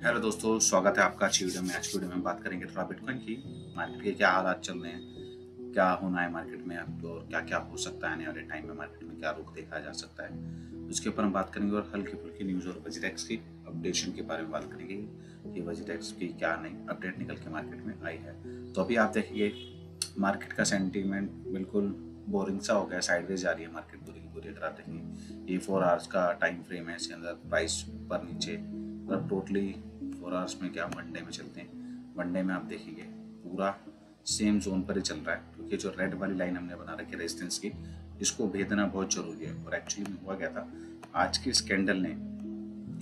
Hello दोस्तों, स्वागत है आपका अच्छी वीडियो में। आज की वीडियो में बात करेंगे थोड़ा बिटकॉइन की। मार्केट के क्या हालात चल रहे हैं, क्या होना है मार्केट में अब, और क्या क्या हो सकता है आने वाले टाइम में मार्केट में, क्या रुख देखा जा सकता है, उसके ऊपर हम बात करेंगे। और हल्की फुल्की न्यूज़ और वजीरेक्स की अपडेशन के बारे में बात करेंगे कि वजीरेक्स की क्या नई अपडेट निकल के मार्केट में आई है। तो अभी आप देखिए मार्केट का सेंटीमेंट बिल्कुल बोरिंग सा हो गया, साइडवेज जा रही है मार्केट पूरी की पूरी। अगर आप देखेंगे ये 4 आवर्स का टाइम फ्रेम है, इसके अंदर प्राइस ऊपर नीचे मतलब टोटली 4 आवर्स में क्या वनडे में चलते हैं। वनडे में आप देखिए पूरा सेम जोन पर ही चल रहा है, क्योंकि जो रेड वाली लाइन हमने बना रखी है रेजिस्टेंस की, इसको भेदना बहुत जरूरी है। और एक्चुअली में हुआ क्या था, आज की स्कैंडल ने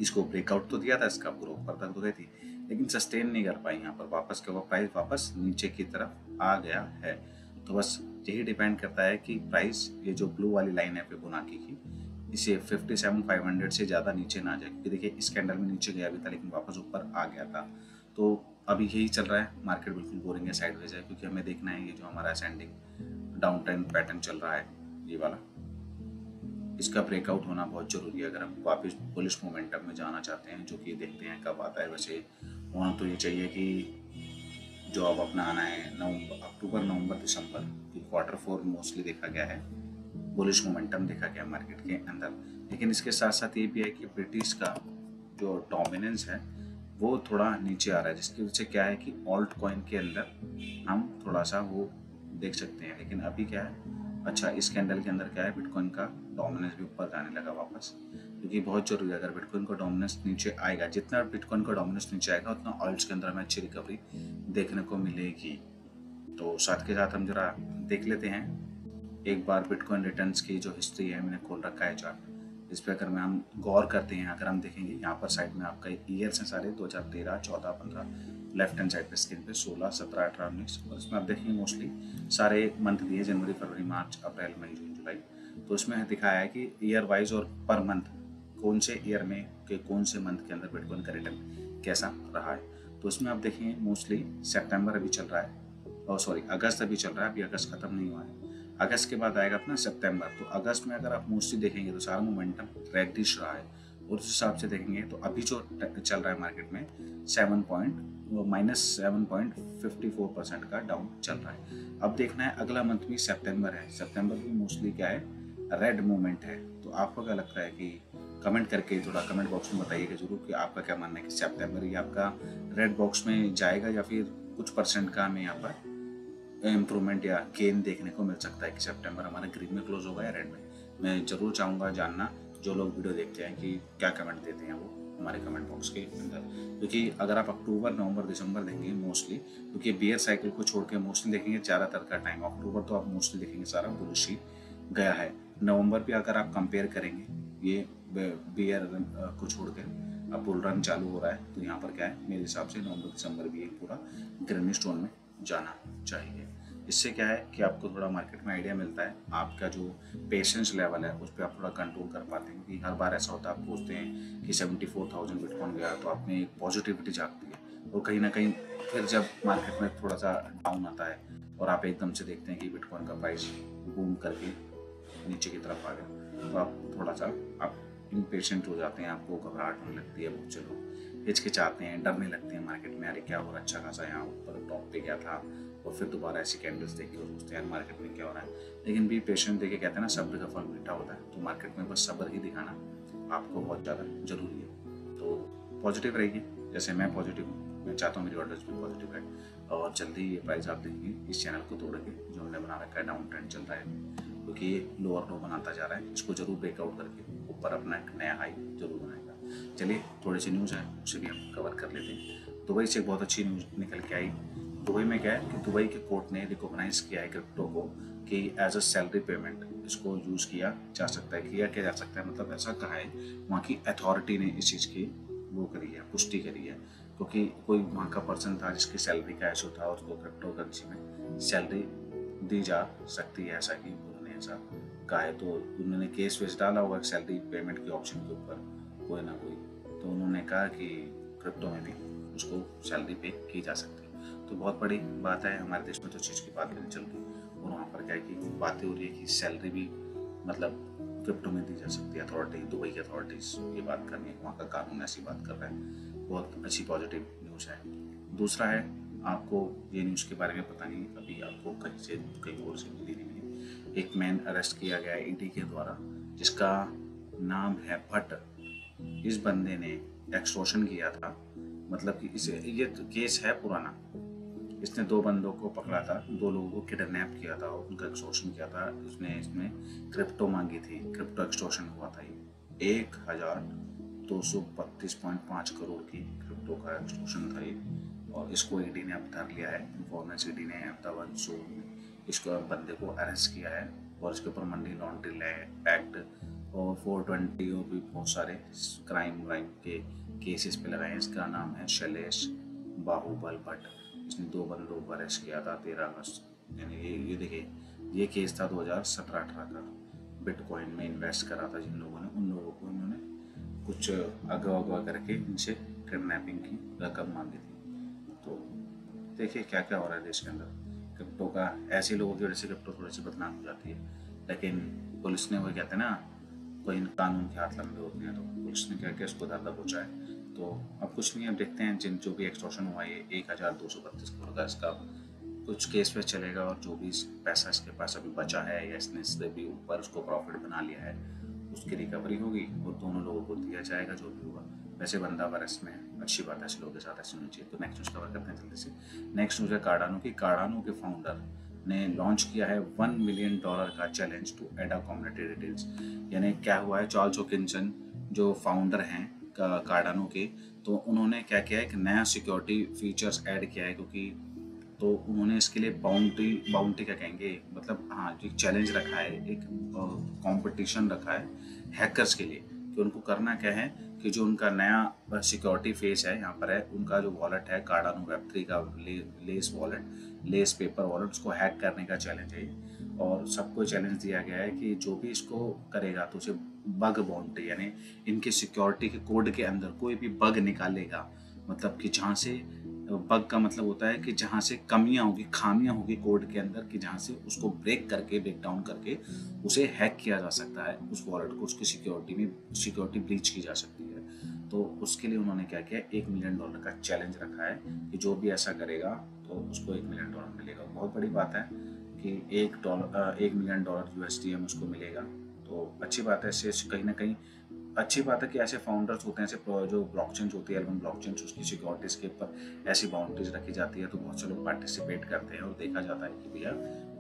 इसको ब्रेकआउट तो दिया था, इसका पूरा ऊपर तक तो गई थी, लेकिन सस्टेन नहीं कर पाई। यहाँ पर वापस क्या हुआ, प्राइस वापस नीचे की तरफ आ गया है। तो बस यही डिपेंड करता है कि प्राइस ये जो ब्लू वाली लाइन है फिबोनाची की, इसे 57,500 से ज़्यादा नीचे ना जाए, क्योंकि देखिए इस कैंडल में नीचे गया भी था लेकिन वापस ऊपर आ गया था। तो अभी यही चल रहा है, मार्केट बिल्कुल बोरिंग है, साइडवेज है, क्योंकि हमें देखना है ये जो हमारा असेंडिंग डाउन ट्रेंड पैटर्न चल रहा है ये वाला, इसका ब्रेकआउट होना बहुत ज़रूरी है अगर हम वापस बुलिश मोमेंटम में जाना चाहते हैं, जो कि देखते हैं कब आता है। वैसे होना तो ये चाहिए कि जो अब अपना आना है अक्टूबर नवंबर दिसंबर की Q4 मोस्टली देखा गया है, बुलिश मोमेंटम देखा गया मार्केट के अंदर। लेकिन इसके साथ साथ ये भी है कि ब्रिटिश का जो डोमिनेंस है वो थोड़ा नीचे आ रहा है, जिसकी वजह से क्या है कि ऑल्ट कॉइन के अंदर हम थोड़ा सा वो देख सकते हैं। लेकिन अभी क्या है, अच्छा इस कैंडल के अंदर क्या है, बिटकॉइन का डोमिनेंस भी ऊपर जाने लगा वापस, क्योंकि बहुत जरूरी है। अगर बिटकॉइन का डोमिनेंस नीचे आएगा, जितना बिटकॉइन का डोमिनेंस नीचे आएगा उतना ऑल्ट्स के अंदर हमें अच्छी रिकवरी देखने को मिलेगी। तो साथ के साथ हम जरा देख लेते हैं एक बार बिटकॉइन रिटर्न्स की जो हिस्ट्री है, मैंने खोल रखा है चार्ट। इस पर अगर मैं हम गौर करते हैं, अगर हम देखेंगे यहाँ पर साइड में आपका ईयर्स हैं सारे 2013, 14, 15, लेफ्ट हैंड साइड पे स्क्रीन पे 16, 17, 18, 19, और इसमें आप देखेंगे मोस्टली सारे मंथ दिए, जनवरी, फरवरी, मार्च, अप्रैल, मई, जून, जुलाई। तो इसमें दिखाया है कि ईयर वाइज और पर मंथ कौन से ईयर में के कौन से मंथ के अंदर बिटकॉइन का रिटर्न कैसा रहा है। तो इसमें आप देखेंगे मोस्टली सितंबर अभी चल रहा है, और सॉरी अगस्त अभी चल रहा है, अभी अगस्त खत्म नहीं हुआ है। अगस्त के बाद आएगा अपना सितंबर। तो अगस्त में अगर आप मोस्टली देखेंगे तो सारा मोमेंटम रेडिश रहा है, और उस हिसाब से देखेंगे तो अभी जो चल रहा है मार्केट में -7.54% का डाउन चल रहा है। अब देखना है अगला मंथ भी सितंबर है, सितंबर भी मोस्टली क्या है, रेड मूवमेंट है। तो आपको क्या लगता है कि कमेंट करके थोड़ा कमेंट बॉक्स में बताइएगा जरूर कि आपका क्या मानना है कि सितंबर ही आपका रेड बॉक्स में जाएगा, या फिर कुछ परसेंट का हमें यहाँ पर इम्प्रूवमेंट या गेन देखने को मिल सकता है कि सितंबर हमारा ग्रीन में क्लोज होगा या रेड में। मैं ज़रूर चाहूँगा जानना, जो लोग वीडियो देखते हैं, कि क्या कमेंट देते हैं वो हमारे कमेंट बॉक्स के अंदर। क्योंकि अगर आप अक्टूबर नवंबर दिसंबर देंगे मोस्टली, क्योंकि बियर साइकिल को छोड़ के मोस्टली देखेंगे ज़्यादातर का टाइम, अक्टूबर तो आप मोस्टली देखेंगे सारा बुलिश ही गया है। नवंबर भी अगर आप कंपेयर करेंगे ये बियर को छोड़ कर अब बुल रन चालू हो रहा है, तो यहाँ पर क्या है, मेरे हिसाब से नवंबर दिसंबर भी एक पूरा ग्रीन स्टोन में जाना चाहिए। इससे क्या है कि आपको थोड़ा मार्केट में आइडिया मिलता है, आपका जो पेशेंस लेवल है उस पर आप थोड़ा कंट्रोल कर पाते हैं। क्योंकि हर बार ऐसा होता है, आप सोचते हैं कि 74,000 बिटकॉइन गया तो आप में एक पॉजिटिविटी जागती है, और कहीं ना कहीं फिर जब मार्केट में थोड़ा सा डाउन आता है और आप एकदम से देखते हैं कि बिटकॉइन का प्राइस बूम करके नीचे की तरफ आ गया, तो आप थोड़ा सा आप इम्पेशेंट हो जाते हैं, आपको घबराहट होने लगती है, बहुत से लोग हिचकिचाते हैं, डरने लगते हैं मार्केट में, अरे क्या हो रहा है, अच्छा खासा यहाँ ऊपर टॉप पे गया था, और फिर दोबारा ऐसी कैंडल्स देख के सोचते हैं मार्केट में क्या हो रहा है। लेकिन भी पेशेंट देखे, कहते हैं ना सब्र का फल मीठा होता है, तो मार्केट में बस सब्र ही दिखाना आपको बहुत ज़्यादा जरूरी है। तो पॉजिटिव रहिए, जैसे मैं पॉजिटिव हूँ, मैं चाहता हूँ मेरी ऑर्डर्स भी पॉजिटिव रहे, और जल्दी ये प्राइस आप देखेंगे इस चैनल को तोड़ के जो हमने बना रखा है, डाउन ट्रेंड चल रहा है, क्योंकि ये लोअर लो बनाता जा रहा है, इसको जरूर ब्रेकआउट करके ऊपर अपना एक नया हाई जरूर बनाएगा। चलिए थोड़ी सी न्यूज़ है उसे भी हम कवर कर लेते हैं। दुबई से एक बहुत अच्छी न्यूज़ निकल के आई। दुबई में क्या है कि दुबई के कोर्ट ने रिकॉग्नाइज किया है क्रिप्टो को कि एज अ सैलरी पेमेंट इसको यूज़ किया जा सकता है, किया जा सकता है, मतलब ऐसा कहा है वहाँ की अथॉरिटी ने इस चीज़ की वो करी है, पुष्टि करी है। क्योंकि कोई वहाँ का पर्सन था जिसकी सैलरी कैश होता है, उसको क्रिप्टो करेंसी में सैलरी दी जा सकती है, ऐसा कि उन्होंने ऐसा कहा है। तो उन्होंने केस वेस डाला हुआ सैलरी पेमेंट के ऑप्शन के ऊपर कोई ना कोई, तो उन्होंने कहा कि क्रिप्टो में भी उसको सैलरी पे की जा सकती है। तो बहुत बड़ी बात है, हमारे देश में तो चीज़ की बात नहीं चल रही, और वहाँ पर क्या है कि बातें हो रही है कि सैलरी भी मतलब क्रिप्टो में दी जा सकती है अथॉरिटी, दुबई की अथॉरिटीज़ ये बात करनी है, वहाँ का कानून ऐसी बात कर रहा है। बहुत अच्छी पॉजिटिव न्यूज़ है। दूसरा है, आपको ये न्यूज़ के बारे में पता नहीं, अभी आपको कहीं से कहीं और से मिली नहीं मिली, एक मैन अरेस्ट किया गया है ईडी के द्वारा जिसका नाम है भट्ट। इस बंदे ने एक्सटॉर्शन किया था, मतलब कि इसे ये केस है पुराना। इसने 2 बंदों को पकड़ा था, 2 लोगों को किडनैप किया था और उनका एक्सटॉर्शन किया था। उसने इसमें क्रिप्टो मांगी थी, क्रिप्टो एक्सटॉर्शन हुआ था। ये 1232.5 करोड़ की क्रिप्टो का एक्सटॉर्शन था ये, और इसको ईडी ने अब धर लिया है। इन्फॉर्मेंस ईडी ने अहमदाबाद जोन में इसको बंदे को अरेस्ट किया है और इसके ऊपर मनी लॉन्ड्रिंग एक्ट और 420 और भी बहुत सारे क्राइम के केसेस पे लगाए हैं। इसका नाम है शैलेश बाहुबल भट्ट। इसने 2 बंदों को अरेस्ट किया था 13 अगस्त, यानी ये देखिए, ये केस था 2017-18 का। बिटकॉइन में इन्वेस्ट करा था जिन लोगों ने, उन लोगों को इन्होंने कुछ अगवा करके इनसे किडनैपिंग की रकम मांगी थी। तो देखिए क्या क्या हो रहा है देश के अंदर। क्रिप्टो का ऐसे लोगों की वजह से क्रिप्टो थोड़ी सी बदनाम हो जाती है, लेकिन पुलिस ने, वो कहते हैं ना, कोई कानून के हाथ लंबे होते हैं, तो पुलिस ने क्या किया, उसको दादा पहुँचाए। तो अब कुछ नहीं, अब देखते हैं जो भी एक्सटॉर्शन हुआ है 1232 करोड़ का, इसका कुछ केस पे चलेगा और जो भी पैसा इसके पास अभी बचा है या इसने इससे भी ऊपर उसको प्रॉफिट बना लिया है, उसकी रिकवरी होगी और दोनों लोगों को दिया जाएगा जो भी होगा। वैसे बंदा अरेस्ट में, अच्छी बात है, ऐसे लोगों के साथ ऐसी होनी चाहिए। तो नेक्स्ट न्यूज़ कवर करते हैं जल्दी से। नेक्स्ट न्यूज़ है कार्डानो की। कार्डानो के फाउंडर ने लॉन्च किया है $1 मिलियन का चैलेंज टू एडा कम्युनिटी डिटेल्स। यानी क्या हुआ है, चार्ल्स होकिंसन जो फाउंडर हैं कार्डानो के, तो उन्होंने क्या किया है, एक नया सिक्योरिटी फीचर्स ऐड किया है, क्योंकि तो उन्होंने इसके लिए बाउंटी क्या कहेंगे, मतलब हाँ, एक चैलेंज रखा है, एक कंपटीशन रखा है हैकर्स के लिए कि उनको करना क्या है कि जो उनका नया सिक्योरिटी फेस है यहाँ पर है, उनका जो वॉलेट है कार्डानो वेब3 का less wallet, less paper wallet, उसको हैक करने का चैलेंज है। और सबको चैलेंज दिया गया है कि जो भी इसको करेगा तो उसे बग बाउंटी, यानी इनके सिक्योरिटी के कोड के अंदर कोई भी बग निकालेगा, मतलब कि जहाँ से बग का मतलब होता है कि जहाँ से कमियां होगी, खामियां होगी कोड के अंदर, कि जहाँ से उसको ब्रेक डाउन करके उसे हैक किया जा सकता है, उस वॉलेट को, उसकी सिक्योरिटी ब्रीच की जा सकती है। तो उसके लिए उन्होंने क्या किया, $1 मिलियन का चैलेंज रखा है कि जो भी ऐसा करेगा तो उसको $1 मिलियन मिलेगा। बहुत बड़ी बात है कि $1 मिलियन USDM उसको मिलेगा, तो अच्छी बात है। इससे कहीं ना कहीं अच्छी बात है कि ऐसे फाउंडर्स होते हैं, ऐसे जो ब्लॉकचेन्स होती है, एल्बम ब्लॉकचेन्स, उसकी सिक्योरिटीज़ के ऊपर ऐसी बाउंड्रीज रखी जाती है, तो बहुत से लोग पार्टिसिपेट करते हैं और देखा जाता है कि भैया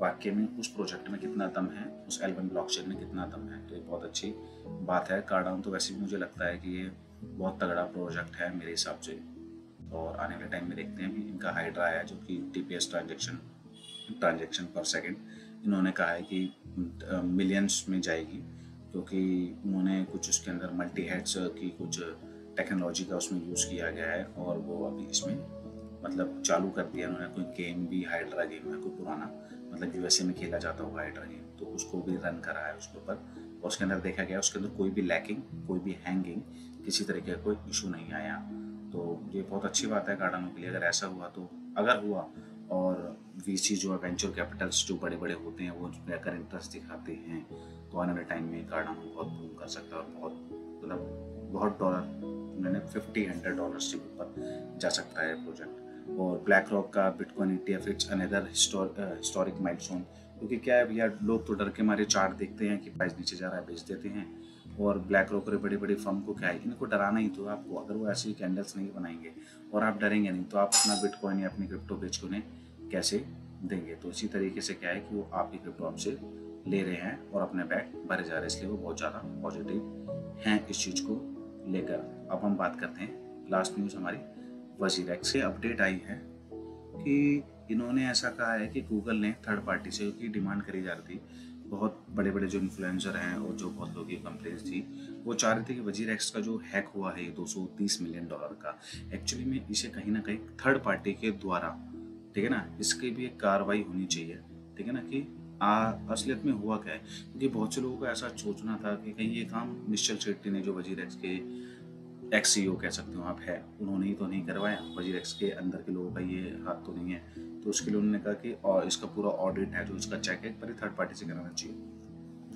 वाकई में उस प्रोजेक्ट में कितना दम है, उस एल्बम ब्लॉकचेन में कितना दम है। तो ये बहुत अच्छी बात है। कार्डानो तो वैसे भी मुझे लगता है कि ये बहुत तगड़ा प्रोजेक्ट है मेरे हिसाब से, और आने वाले टाइम में देखते हैं। भी इनका हाइड्रा है जो कि TPS ट्रांजेक्शन पर सेकेंड, इन्होंने कहा है कि मिलियंस में जाएगी, क्योंकि उन्होंने कुछ उसके अंदर मल्टी हेड्स की कुछ टेक्नोलॉजी का उसमें यूज़ किया गया है, और वो अभी इसमें मतलब चालू कर दिया उन्होंने। कोई गेम भी, हाइड्रा गेम है कोई पुराना, मतलब USA में खेला जाता होगा हाइड्रा गेम, तो उसको भी रन करा है उसके ऊपर, और उसके अंदर देखा गया उसके अंदर कोई भी लैकिंग, कोई भी हैंगिंग, किसी तरीके का कोई इशू नहीं आया। तो ये बहुत अच्छी बात है कार्डानो के लिए। अगर ऐसा हुआ तो, अगर हुआ और VC जो है, वेंचर कैपिटल्स जो बड़े बड़े होते हैं, वो उसमें अगर इंटरेस्ट दिखाते हैं, तो आने वाले टाइम में कार्डानो बहुत बूम कर सकता है, और बहुत डॉलर, मैंने $50-100 से ऊपर जा सकता है प्रोजेक्ट। और ब्लैक रॉक का bitcoin ETF, it's another historic milestone. क्योंकि क्या है भैया, लोग तो डर के मारे चार्ट देखते हैं कि प्राइस नीचे जा रहा है, बेच देते हैं। और ब्लैक रॉक और बड़ी बड़ी फर्म को क्या है, इनको डराना ही तो आपको। अगर वो ऐसी कैंडल्स नहीं बनाएंगे और आप डरेंगे नहीं, तो आप अपना बिटकॉइन या अपनी क्रिप्टो बेच को उन्हें कैसे देंगे। तो इसी तरीके से क्या है कि वो आपकी क्रिप्टो आपसे ले रहे हैं और अपने बैग भरे जा रहे हैं, इसलिए वो बहुत ज़्यादा पॉजिटिव हैं इस चीज़ को लेकर। अब हम बात करते हैं लास्ट न्यूज़ हमारी, WZirX से अपडेट आई है कि इन्होंने ऐसा कहा है कि गूगल ने थर्ड पार्टी से, क्योंकि डिमांड करी जा रही थी, बहुत बड़े बड़े जो इन्फ्लुएंसर हैं और जो बहुत लोगों की कंप्लेंट्स थी, वो चाह रहे थे कि WZirX का जो हैक हुआ है $230 मिलियन का, एक्चुअली में इसे कहीं ना कहीं थर्ड पार्टी के द्वारा, ठीक है ना, इसकी भी एक कार्रवाई होनी चाहिए, ठीक है ना, कि असलियत में हुआ क्या है। क्योंकि बहुत से लोगों को ऐसा सोचना था कि कहीं ये काम निश्चल शेट्टी ने, जो WZirX के CEO कह सकते हो आप है, उन्होंने ही तो नहीं करवाया। WZirX के अंदर के लोगों का ये हाथ तो नहीं है, तो उसके लिए उन्होंने कहा कि इसका पूरा ऑडिट है, जो इसका चेक है, पर थर्ड पार्टी से कराना चाहिए।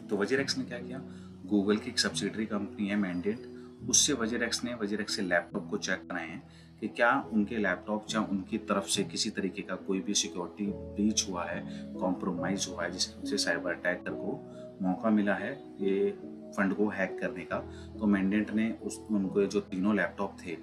तो WZirX ने क्या किया, गूगल की एक सब्सिडरी कंपनी है मैंडेट, उससे वजीरेक्स ने वजीरेक्स से लैपटॉप को चेक कराए हैं कि क्या उनके लैपटॉप या उनकी तरफ से किसी तरीके का कोई भी सिक्योरिटी ब्रीच हुआ है, कॉम्प्रोमाइज़ हुआ है, जिसकी वजह से साइबर अटैकर को मौका मिला है ये फंड को हैक करने का। तो मैंडेट ने उनको जो तीनों लैपटॉप थे,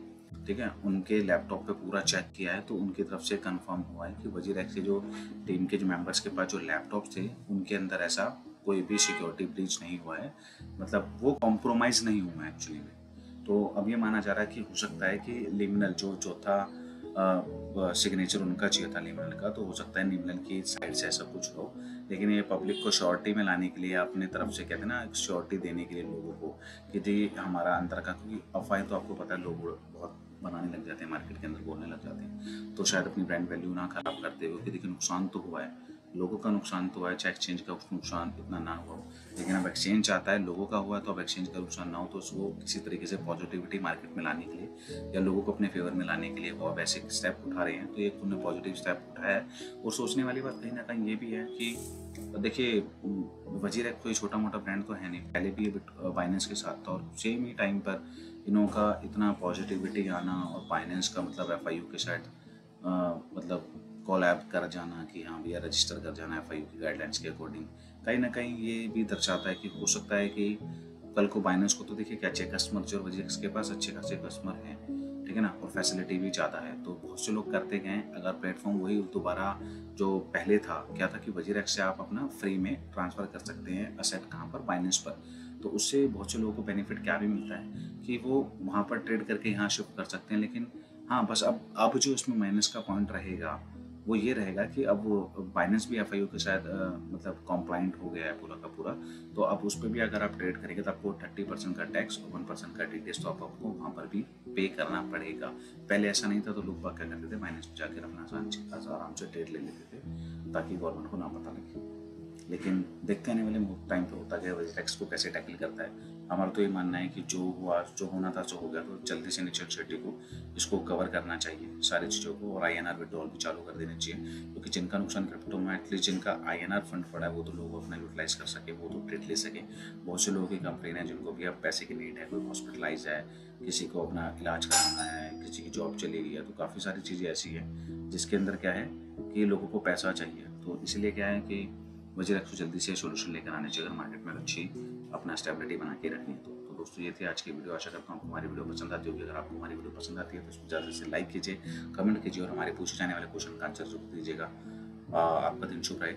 ठीक है, उनके लैपटॉप पे पूरा चेक किया है, तो उनकी तरफ से कंफर्म हुआ है कि वजीरेक्स के जो टीम के जो मेंबर्स के पास जो लैपटॉप थे उनके अंदर ऐसा कोई भी सिक्योरिटी ब्रीच नहीं हुआ है, मतलब वो कॉम्प्रोमाइज़ नहीं हुआ है एक्चुअली में। तो अब ये माना जा रहा है कि हो सकता है कि लिमिनल जो चौथा सिग्नेचर उनका चाहिए था लिमिनल का, तो हो सकता है लिमिनल की साइड से ऐसा कुछ हो, लेकिन ये पब्लिक को श्योरिटी में लाने के लिए अपने तरफ से कहते हैं ना श्योरिटी देने के लिए लोगों को कि जी हमारा अंदर का, क्योंकि अफवाहें तो आपको पता है लोग बहुत बनाने लग जाते हैं, मार्केट के अंदर बोलने लग जाते हैं, तो शायद अपनी ब्रांड वैल्यू ना खराब करते हुए कि देखिए नुकसान तो हुआ है, लोगों का नुकसान तो हुआ है, चाहे एक्सचेंज का नुकसान इतना ना हुआ हो, लेकिन अब एक्सचेंज चाहता है लोगों का हुआ है, तो अब एक्सचेंज का नुकसान ना हो, तो उसको किसी तरीके से पॉजिटिविटी मार्केट में लाने के लिए या लोगों को अपने फेवर में लाने के लिए वो अब ऐसे स्टेप उठा रहे हैं। तो एक तुमने पॉजिटिव स्टेप उठाया है, और सोचने वाली बात कहीं ना कहीं ये भी है कि देखिए वजीरेक्स कोई छोटा मोटा ब्रांड तो है नहीं, पहले भी बाइनेंस के साथ था, और सेम ही टाइम पर इनों का इतना पॉजिटिविटी आना और बाइनेंस का मतलब एफआईयू के साथ मतलब कोलैब कर जाना कि हाँ भैया रजिस्टर कर जाना एफआईयू की गाइडलाइंस के अकॉर्डिंग, कहीं ना कहीं ये भी दर्शाता है कि हो सकता है कि कल को बाइनेंस को तो देखिए क्या अच्छे कस्टमर जो वजीरेक्स के पास अच्छे खासे कस्टमर हैं, ठीक है ना, और फैसिलिटी भी ज़्यादा है, तो बहुत से लोग करते गए। अगर प्लेटफॉर्म वही दोबारा जो पहले था, क्या था कि वजीरेक्स से आप अपना फ्री में ट्रांसफ़र कर सकते हैं असेट कहाँ पर, बाइनेंस पर, तो उससे बहुत से लोगों को बेनिफिट क्या भी मिलता है कि वो वहाँ पर ट्रेड करके यहाँ शिफ्ट कर सकते हैं। लेकिन हाँ बस अब जो इसमें माइनस का पॉइंट रहेगा वो ये रहेगा कि अब वो बाइनेंस भी एफआईयू के साथ मतलब कॉम्प्लाइंट हो गया है पूरा का पूरा, तो अब उस पर भी अगर आप ट्रेड करेंगे तो आपको 30% का टैक्स और 1% का डीटीएस तो आपको वहाँ पर भी पे करना पड़ेगा। पहले ऐसा नहीं था, तो लोग क्या करते थे बाइनेंस में जाकर अपना आराम से ट्रेड ले लेते थे ताकि गवर्नमेंट को ना पता लगे। लेकिन देखते आने वाले टाइम पे होता गया वजीरेक्स को कैसे टैकल करता है। हमारा तो ये मानना है कि जो हुआ जो होना था सो हो गया, तो जल्दी से निश्चल शेट्टी को इसको कवर करना चाहिए सारी चीज़ों को, और आईएनआर विड्रॉल भी चालू कर देना चाहिए, क्योंकि जिनका नुकसान क्रिप्टो में एटलीस्ट जिनका आईएनआर फंड पड़ा है वो तो लोग अपना यूटिलाइज कर सके, वो तो ट्रेड ले सके। बहुत से लोगों की कंप्लेन है जिनको भी अब पैसे की नीड है, कोई हॉस्पिटलाइज है, किसी को अपना इलाज कराना है, किसी की जॉब चली गई है, तो काफ़ी सारी चीज़ें ऐसी हैं जिसके अंदर क्या है कि लोगों को पैसा चाहिए। तो इसलिए क्या है कि वजीरेक्स को जल्दी से सोल्यूशन लेकर आने चाहिए अगर मार्केट में अच्छी अपना स्टेबिलिटी बना के रखनी है। तो दोस्तों ये थी आज की वीडियो, आशा करता हूँ आपको हमारी वीडियो पसंद आती होगी। अगर आपको हमारी वीडियो पसंद आती है तो इसको ज़्यादा से लाइक कीजिए, कमेंट कीजिए और हमारे पूछे जाने वाले क्वेश्चन का आंसर जरूर दीजिएगा। आपका दिन शुभ रहे।